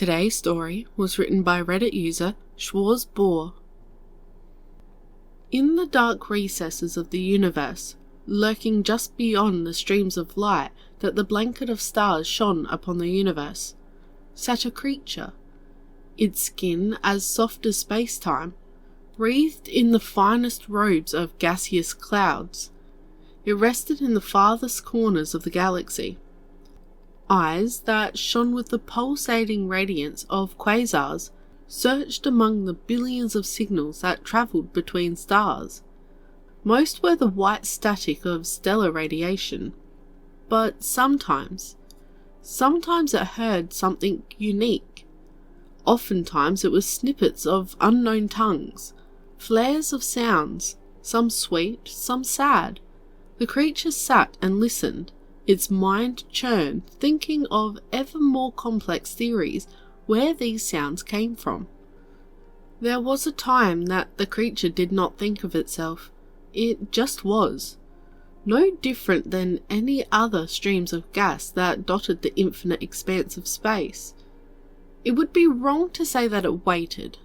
Today's story was written by Reddit user Schwarzbaur. In the dark recesses of the universe, lurking just beyond the streams of light that the blanket of stars shone upon the universe, sat a creature, its skin as soft as space-time, wreathed in the finest robes of gaseous clouds. It rested in the farthest corners of the galaxy. Eyes that shone with the pulsating radiance of quasars searched among the billions of signals that travelled between stars. Most were the white static of stellar radiation, but sometimes it heard something unique. Oftentimes it was snippets of unknown tongues, flares of sounds, some sweet, some sad. The creature sat and listened, its mind churned, thinking of ever more complex theories where these sounds came from. There was a time that the creature did not think of itself. It just was. No different than any other streams of gas that dotted the infinite expanse of space. It would be wrong to say that it waited,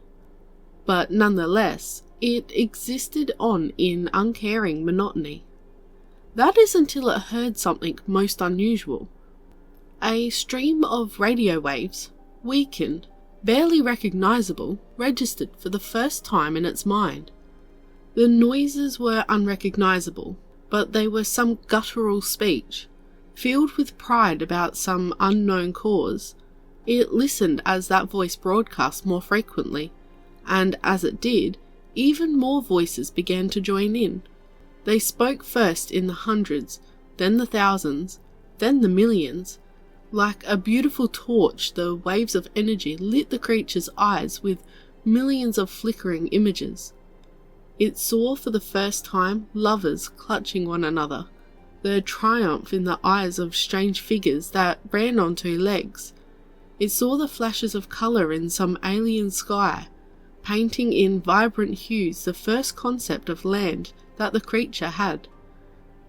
but nonetheless, it existed on in uncaring monotony. That is until it heard something most unusual. A stream of radio waves, weakened, barely recognizable, registered for the first time in its mind. The noises were unrecognizable, but they were some guttural speech. Filled with pride about some unknown cause, it listened as that voice broadcast more frequently, and as it did, even more voices began to join in. They spoke first in the hundreds, then the thousands, then the millions. Like a beautiful torch, the waves of energy lit the creature's eyes with millions of flickering images. It saw for the first time lovers clutching one another, the triumph in the eyes of strange figures that ran on two legs. It saw the flashes of colour in some alien sky, painting in vibrant hues the first concept of land that the creature had.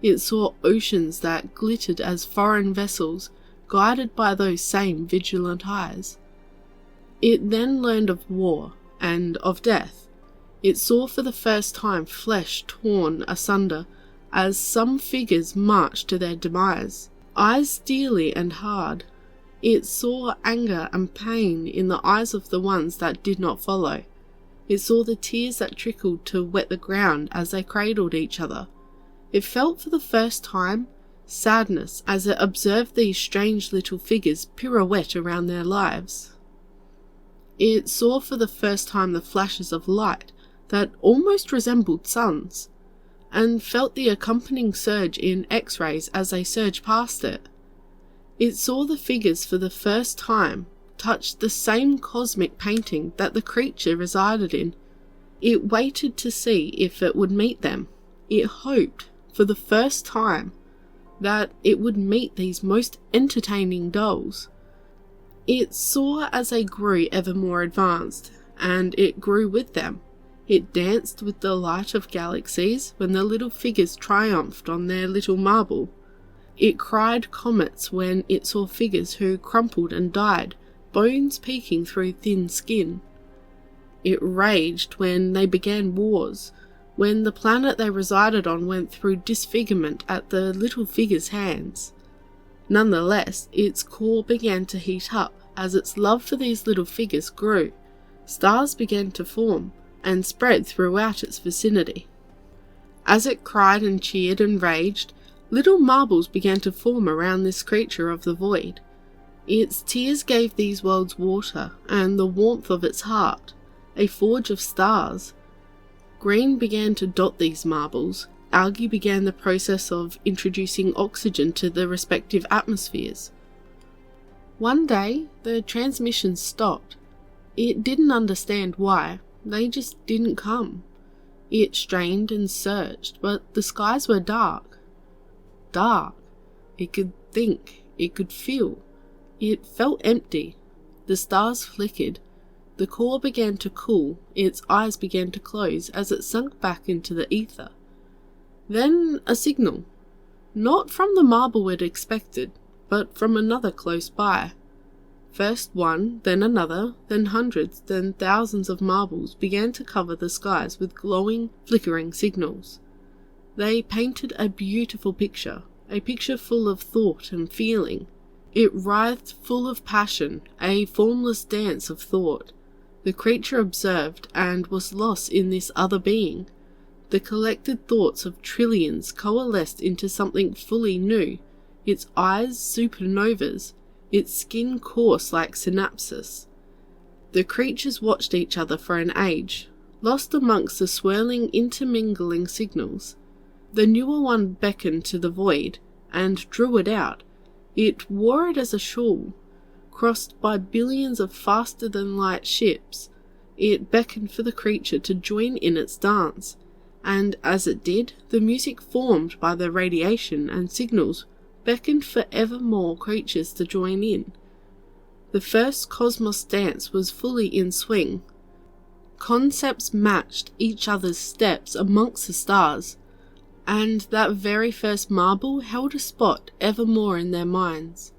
It saw oceans that glittered as foreign vessels, guided by those same vigilant eyes. It then learned of war and of death. It saw for the first time flesh torn asunder as some figures marched to their demise, eyes steely and hard. It saw anger and pain in the eyes of the ones that did not follow. It saw the tears that trickled to wet the ground as they cradled each other. It felt for the first time sadness as it observed these strange little figures pirouette around their lives. It saw for the first time the flashes of light that almost resembled suns, and felt the accompanying surge in X-rays as they surged past it. It saw the figures for the first time touched the same cosmic painting that the creature resided in. It waited to see if it would meet them. It hoped, for the first time, that it would meet these most entertaining dolls. It saw as they grew ever more advanced, and it grew with them. It danced with the light of galaxies when the little figures triumphed on their little marble. It cried comets when it saw figures who crumpled and died, bones peeking through thin skin. It raged when they began wars, when the planet they resided on went through disfigurement at the little figure's hands. Nonetheless, its core began to heat up as its love for these little figures grew. Stars began to form and spread throughout its vicinity. As it cried and cheered and raged, little marbles began to form around this creature of the void. Its tears gave these worlds water and the warmth of its heart, a forge of stars. Green began to dot these marbles. Algae began the process of introducing oxygen to the respective atmospheres. One day, the transmission stopped. It didn't understand why. They just didn't come. It strained and searched, but the skies were dark. Dark. It could think. It could feel. It felt empty. The stars flickered. The core began to cool. Its eyes began to close as it sunk back into the ether. Then a signal. Not from the marble it expected, but from another close by. First one, then another, then hundreds, then thousands of marbles began to cover the skies with glowing, flickering signals. They painted a beautiful picture, a picture full of thought and feeling. It writhed full of passion, a formless dance of thought. The creature observed and was lost in this other being. The collected thoughts of trillions coalesced into something fully new, its eyes supernovas, its skin coarse like synapses. The creatures watched each other for an age, lost amongst the swirling, intermingling signals. The newer one beckoned to the void, and drew it out. It wore it as a shawl. Crossed by billions of faster-than-light ships, it beckoned for the creature to join in its dance, and as it did, the music formed by the radiation and signals beckoned for ever more creatures to join in. The first cosmos dance was fully in swing. Concepts matched each other's steps amongst the stars, and that very first marble held a spot evermore in their minds.